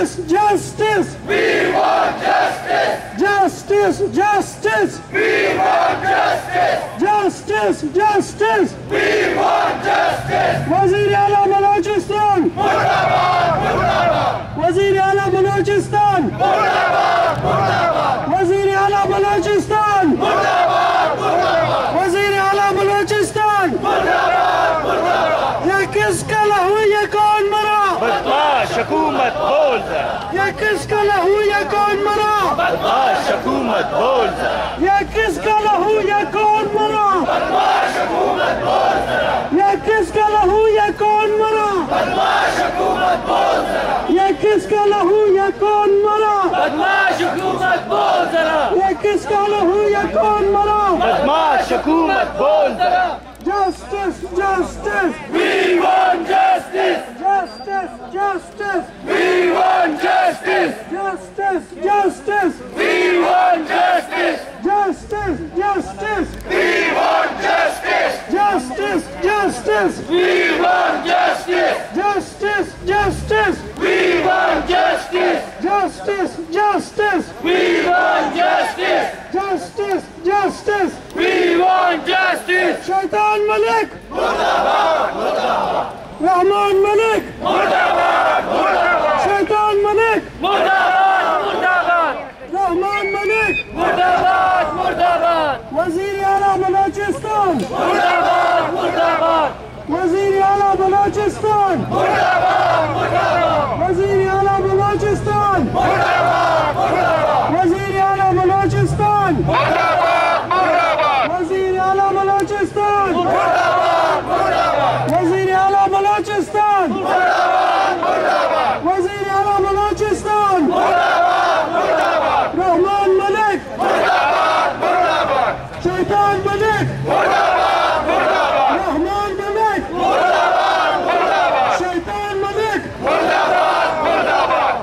Justice, justice. We want justice. Justice, justice. We want justice. Justice, justice. We want justice. वज़ीर आला बलोचिस्तान मुर्दाबाद मुर्दाबाद. वज़ीर आला बलोचिस्तान मुर्दाबाद मुर्दाबाद. वज़ीर आला बलोचिस्तान मुर्दाबाद मुर्दाबाद. वज़ीर आला बलोचिस्तान मुर्दाबाद मुर्दाबाद. ये किसका लहू ये कौन मरा बदमाश हुकूमत बोल जरा, ये किसका लहू ये कौन मरा बदमाश हुकूमत बोल जरा, ये किसका लहू ये कौन मरा बदमाश हुकूमत बोल जरा. ये किसका लहू ये कौन मरा बदमाश हुकूमत बोल जरा. ये किसका लहू ये कौन मरा बदमाश हुकूमत बोल जरा, ये किसका लहू ये कौन मरा बदमाश हुकूमत बोल जरा. Justice, justice, We want justice. justice, justice, We want justice. justice, justice, We want justice. justice, justice, We want justice. justice, justice, We want justice. justice, justice, We want justice. justice, justice, We want justice. justice, justice. We want justice. शैतान मलिक मुर्दाबाद मुर्दाबाद. रहमान मलिक मुर्दाबाद मुर्दाबाद. शैतान मलिक मुर्दाबाद मुर्दाबाद. रहमान मलिक मुर्दाबाद मुर्दाबाद. वज़ीर आला बलोचिस्तान मुर्दाबाद मुर्दाबाद. वज़ीर आला बलोचिस्तान मुर्दाबाद मुर्दाबाद. वज़ीर आला बलोचिस्तान मुर्दाबाद मुर्दाबाद. वज़ीर आला बलोचिस्तान मुर्दाबाद मुर्दाबाद. वज़ीर आला बलोचिस्तान मुर्दाबाद मुर्दाबाद. वज़ीर आला बलोचिस्तान मुर्दाबाद मुर्दाबाद. वज़ीर आला बलोचिस्तान मुर्दाबाद मुर्दाबाद. रहमान मलिक मुर्दाबाद मुर्दाबाद. शैतान मलिक मुर्दाबाद मुर्दाबाद. रहमान मलिक मुर्दाबाद मुर्दाबाद. शैतान मलिक मुर्दाबाद मुर्दाबाद.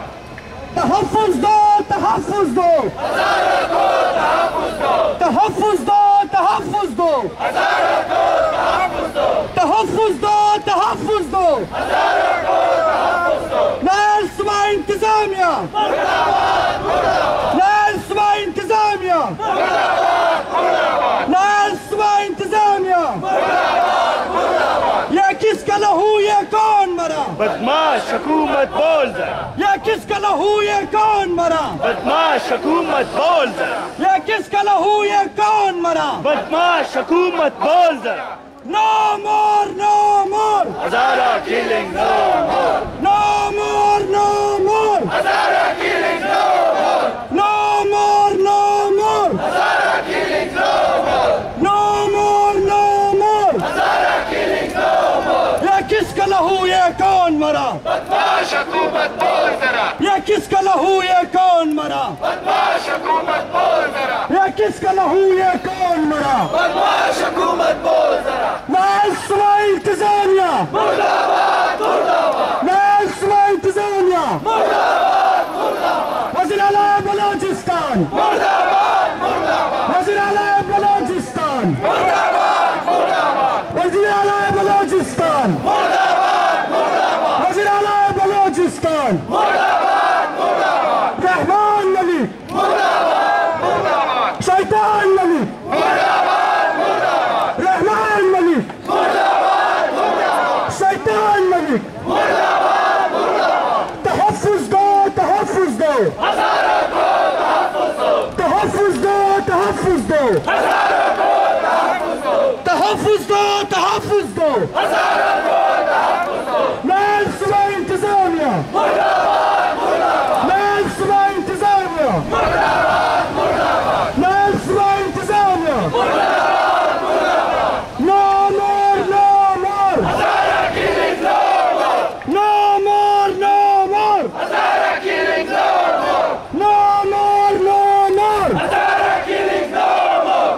तहफ़्फ़ुज़ दो तहफ़्फ़ुज़ दो हज़ारों को तहफ़्फ़ुज़ दो. तहफ़्फ़ुज़ दो तहफ़्फ़ुज़ दो हज़ारों को तहफ़्फ़ुज़ दो. तहफ़्फ़ुज़ दो तहफ़्फ़ुज़ दो हज़ारों को तहफ़्फ़ुज़ दो. नायल सुबह इंतज़ामिया मुर्दाबाद मुर्दाबाद. नायल सुबह इंतज़ामिया मुर्दाबाद मुर्दाबाद. नायल सुबह इंतज़ामिया मुर्दाबाद मुर्दाबाद. ये किसका लहू ये कौन मरा बदमाश हुकूमत बोल जरा, ये किसका लहू ये कौन मरा बदमाश हुकूमत बोल जरा, ये किसका लहू ये कौन मरा बदमाश हुकूमत बोल जरा. No more no more Hazara killing no more, no more no more हज़ारों killing no more. No more no more हज़ारों killing no more. No more no more हज़ारों killing no more. ये किसका लहू ये कौन मरा बदमाश हुकूमत बोल जरा. ये किसका लहू ये कौन मरा बदमाश हुकूमत बोल जरा. ये किसका लहू ये कौन मरा बदमाश हुकूमत बोल जरा. नायल सुबह इंतज़ामिया मुर्दाबाद मुर्दाबाद. नायल सुबह इंतज़ामिया मुर्दाबाद मुर्दाबाद. वज़ीर आला बलोचिस्तान मुर्दाबाद मुर्दाबाद. वज़ीर आला बलोचिस्तान मुर्दाबाद मुर्दाबाद. वज़ीर आला बलोचिस्तान मुर्दाबाद मुर्दाबाद. वज़ीर आला बलोचिस्तान मुर्दाबाद मुर्दाबाद. रहमान मलिक मुर्दाबाद मुर्दाबाद. शैतान मलिक मुर्दाबाद मुर्दाबाद. रहमान मलिक मुर्दाबाद मुर्दाबाद. शैतान मलिक मुर्दाबाद मुर्दाबाद. तहफ़्फ़ुज़ दो तहफ़्फ़ुज़ दो हज़ारों को तहफ़्फ़ुज़ दो. तहफ़्फ़ुज़ दो तहफ़्फ़ुज़ दो हज़ारों को तहफ़्फ़ुज़ दो. तहफ़्फ़ुज़ दो तहफ़्फ़ुज़ दो हज़ारों को तहफ़्फ़ुज़ दो. नायल सुबह इंतज़ामिया मुर्दाबाद मुर्दाबाद. नायल सुबह इंतज़ामिया मुर्दाबाद मुर्दाबाद. नायल सुबह इंतज़ामिया मुर्दाबाद मुर्दाबाद. नो मोर नो मोर हज़ारों killing no more. No more no more हज़ारों killing no more. No more no more हज़ारों killing no more.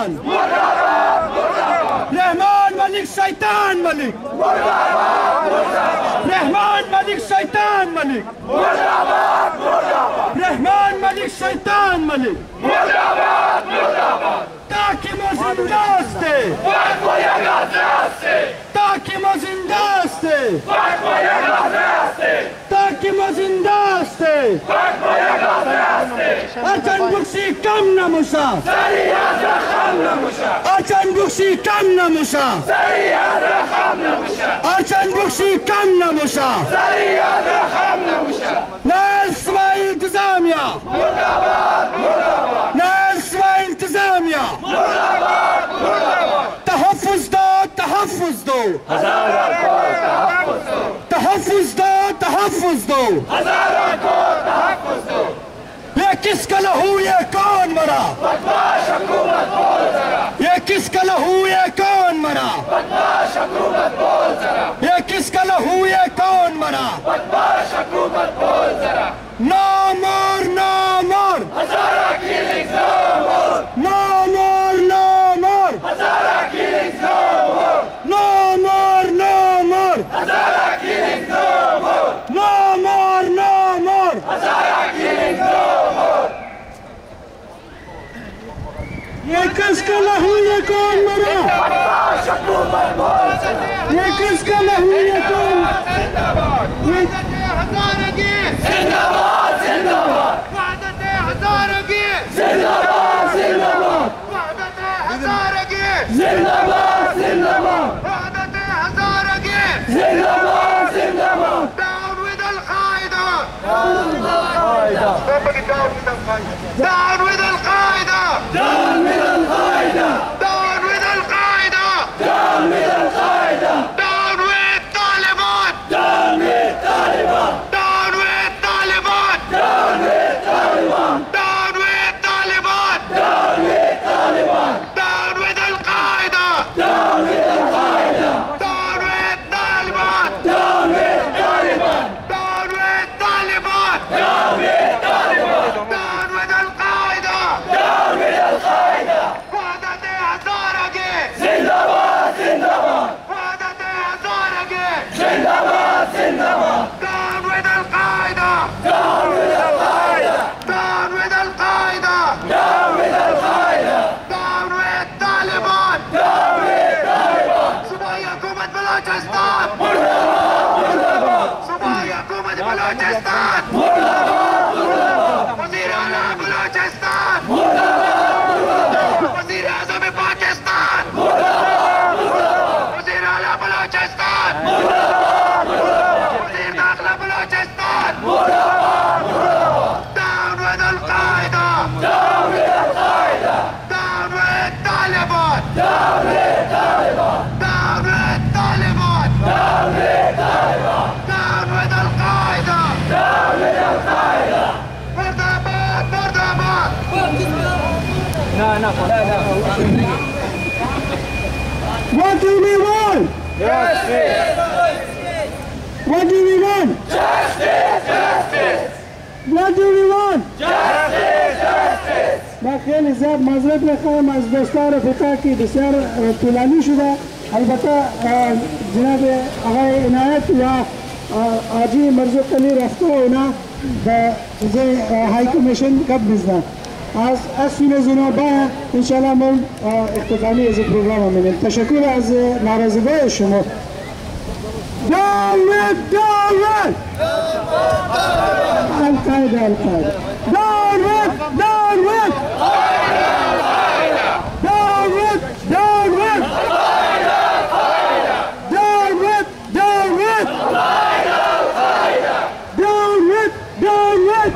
शैतान रहमान मलिक शैतान मलिक रहमान मलिक शैतान मलिक रहमान मलिक शैतान मलिक ताकि मैं जिंदा थे ताकि मैं जिंदा थे ताकि मैं जिंदा थे अचन बुक्सी कम नमुसा अचन बुक्सी कम नमुसा अचन बुक्सी कम नमुसा नस्वा इंतजामिया नस्वा इंतजामिया तहफ़्फ़ुज़ दो तहफ़्फ़ुज़ दो तहफ़्फ़ुज़ दो तहफ़्फ़ुज़ दो ये किसका लहू ये कौन मरा ये किसका लहू ये कौन मरा ये किसका लहू ये कौन मरा no more no more no more no more no more no more no more no more ये किसका लहू ये कौन मरा ये किसका लहू ये कौन जिंदाबाद जिंदाबाद जिंदाबाद जिंदाबाद जिंदाबाद जिंदाबाद जिंदाबाद जिंदाबाद Down with Al-Qaeda! Down with Al-Qaeda! Down with Al-Qaeda! Down with Al-Qaeda! Down with Al-Qaeda! Down with Taliban! Down with Taliban! Down with Taliban! Down with Taliban! Down with Taliban! Down with Taliban! Down with Al-Qaeda! Down with Al-Qaeda! Down with Taliban! Down with Taliban! Down with Taliban! Down with Taliban! Down with Al-Qaeda! Down with Al-Qaeda! وحدة هزارة Zindabad! Zindabad! وحدة هزارة Zindabad! Zindabad! Down with Al-Qaeda! Down with Al-Qaeda! Down with Al-Qaeda! Down with Al-Qaeda! Down with Taliban! Down with Taliban! صبايا حكومة Balochistan! صبايا حكومة Balochistan! وزير اعلى بلوچستان! وزير اعظم پاکستان! وزير اعلى بلوچستان! وزير داخلة Balochistan! Down with Al-Qaeda! Down with Al-Qaeda! Down with Taliban! Down with Taliban! Down with Taliban! Down with Taliban! Down with Al-Qaeda! Down with Al-Qaeda! Murdabad! Murdabad! What do we want? What do we want? Justice! Justice! What do we want? Justice! Justice! من خیلی زیاد معذرت میخواهم از دوستان رفیقا که بسیار طولانی شده. البته جناب آقای عنایت یا آجی مرزوق علی رفته اونا به چیز های کمیشن کب میزنن. از سوی از اونا با انشاءالله من اختتامی از پروگرام میدیم. تشکر از ناراضی‌های شما. دولت دولت القاعده القاعده دولت دولت دولت دولت دولت دولت دولت دولت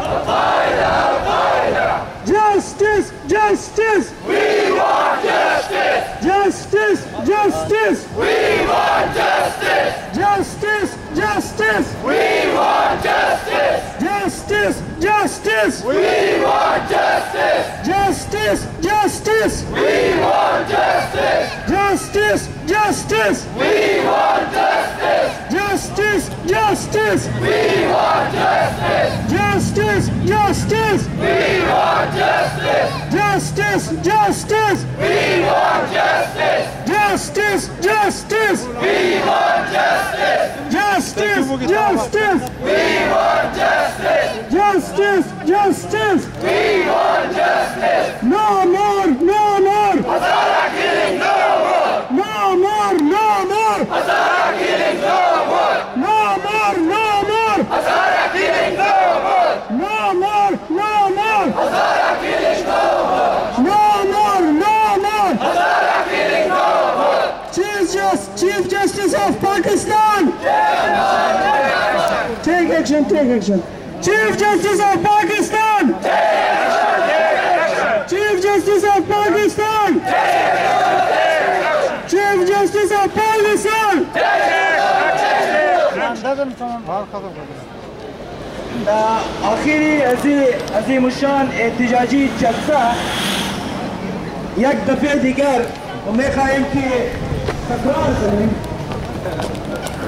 justice justice We want justice! justice justice We want justice! justice justice We want justice! justice justice We want justice! justice justice We want justice! justice justice We want justice! justice justice We want justice! justice justice We want justice! justice. Justice, justice, We want justice. justice, justice, We want justice. justice, justice, We want justice. justice, justice. We want justice. No more, no more, Hazara killing no more. no more, no more, Hazara killing no more. no more, no more, Hazara killing no more. no more, no more, Hazara killing no more. no more, no more. Hazara killing no more. Chief Justice of Pakistan. Take action, take action. Chief Justice of Pakistan. Chief Justice of Pakistan. Chief Justice of Pakistan. آخری عزیز الشان احتجاجی جلسه یک دفعه دیگر و میخواهیم که تکرار کنیم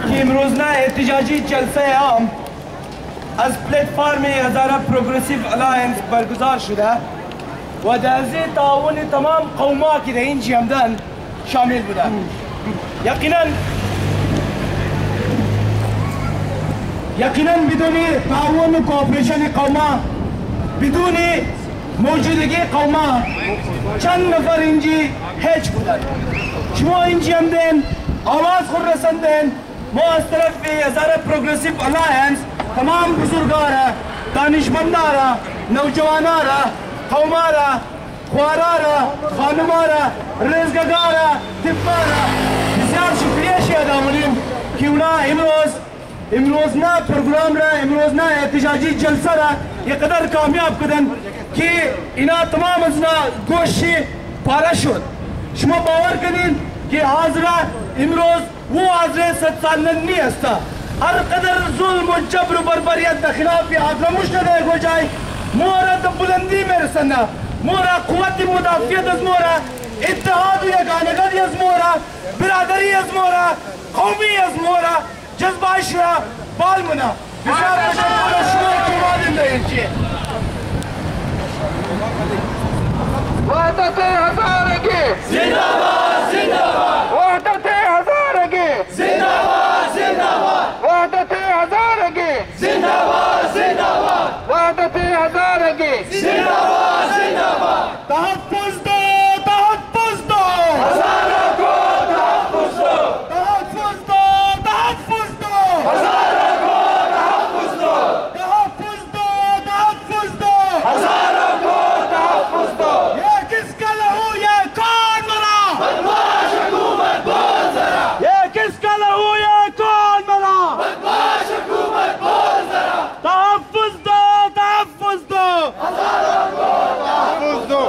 که امروزنا احتجاجی جلسه عام از پلتفرم هزاره پروگرسیو الاینس برگزار شده و در تعاون تمام قوما که در این جمعدن شامل بوده. یقینا بدون تعاون و کوآپریشن قوما، بدون موجودگی قوما چند نفر اینجی هیچ بودن. شما اینجی هم دین آواز خود رسندین. ما از طرف هزاره پروگرسیو الاینس تمام بزرگارا، دانشمندارا، نوجوانارا، قومارا، خوارارا، خانمارا، رزگارا، طبارا بسیار شکریه ادا کنیم که اونا امروز نه پروگرام را، امروز نه احتجاجی جلسه را یقدر کامیاب کردن که اینا تمام از گوشی پاره شد. شما باور کنین که حاضره امروز वो हाजरे 7 साल नहीं हस्ता हर कदर जुल्म और जबर बर्बरियत के खिलाफ ये हाजरा मुश्तरक हो जाए मोरा तो बुलंदी में रसना मोरा कुव्वत मुदाफियत अज मोरा इत्तेहाद यगानगत अज मोरा बिरादरी अज मोरा कौमी अज मोरा जज्बा इशरा बालमुना बिजार तशक्कुर शुक्र की वादिन दे वहदत हज़ारे के जिंदाबाद जिंदाबाद वहदत हज़ारे के जिंदाबाद जिंदाबाद वहदत हज़ारे के जिंदाबाद जिंदाबाद वहदत हज़ारे के जिंदाबाद जिंदाबाद तहफ़्फ़ुज़ दो हज़ारों को तहफ़्फ़ुज़ दो तहफ़्फ़ुज़ दो हज़ारों को तहफ़्फ़ुज़ दो तहफ़्फ़ुज़ दो हज़ारों को तहफ़्फ़ुज़ दो किसका लहू ये कौन मरा बदमाश हुकूमत बोल जरा ये किसका लहू ये कौन मरा बदमाश हुकूमत बोल जरा तहफ़्फ़ुज़ दो हज़ारों को तहफ़्फ़ुज़ दो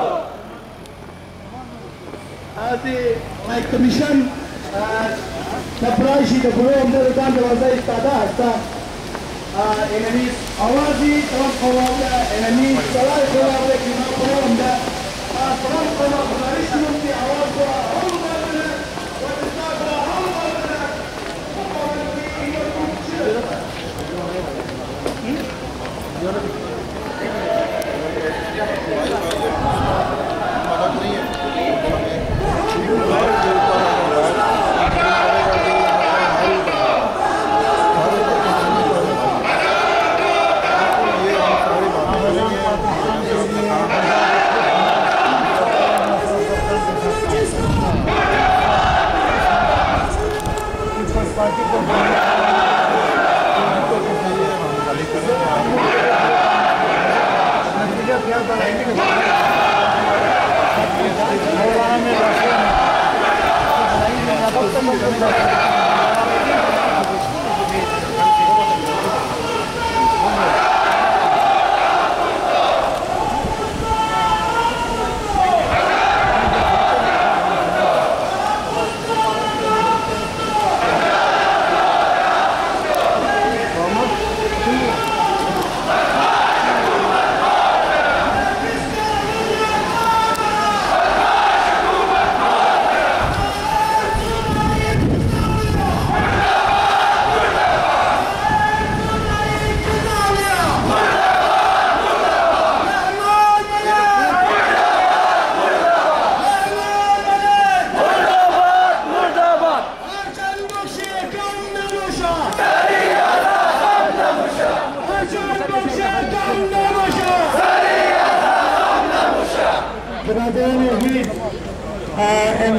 هذه الكوميشن تبرايشي تقولون ده كان وزي استعداد انني اوازي تمام قواله انني صلاه قواله كما قولون ده تمام قواله بلاش نمتي اواز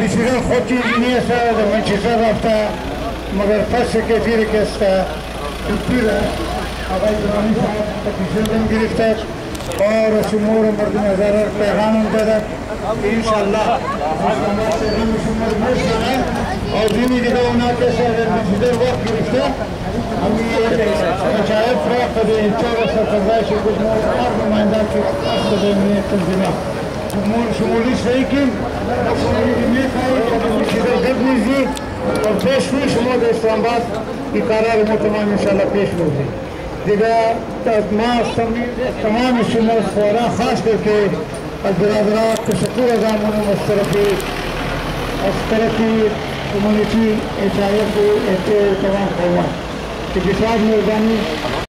डिसीजन خود چیزی است در منچستر رفته مگر پس که تیر کسته تیر آقای درانی صاحب دیسیژن گرفته और शुमूर मर्द नजर पैगाम दे इंशाअल्लाह और दीनी जगह उन्हें कैसे अगर मस्जिद वक्त गिरफ्ते हम ये चाहे फ्राक दे चौबीस सत्ताईस कुछ और नुमाइंदा के असद में तंजीमें शुमूली सहीकिन शुमूली में खाई मस्जिद गद्दी जी और पेश हुई शुमूल इस्लामाबाद की करार मुतमान इंशाअल्लाह पेश होगी तमाम शुमूल फौरा खास करके बरदरात के शकूर अजामों मस्तरफी कम्यूनिटी एच आई एफ के तमाम कौमा के विशाल मेहरबानी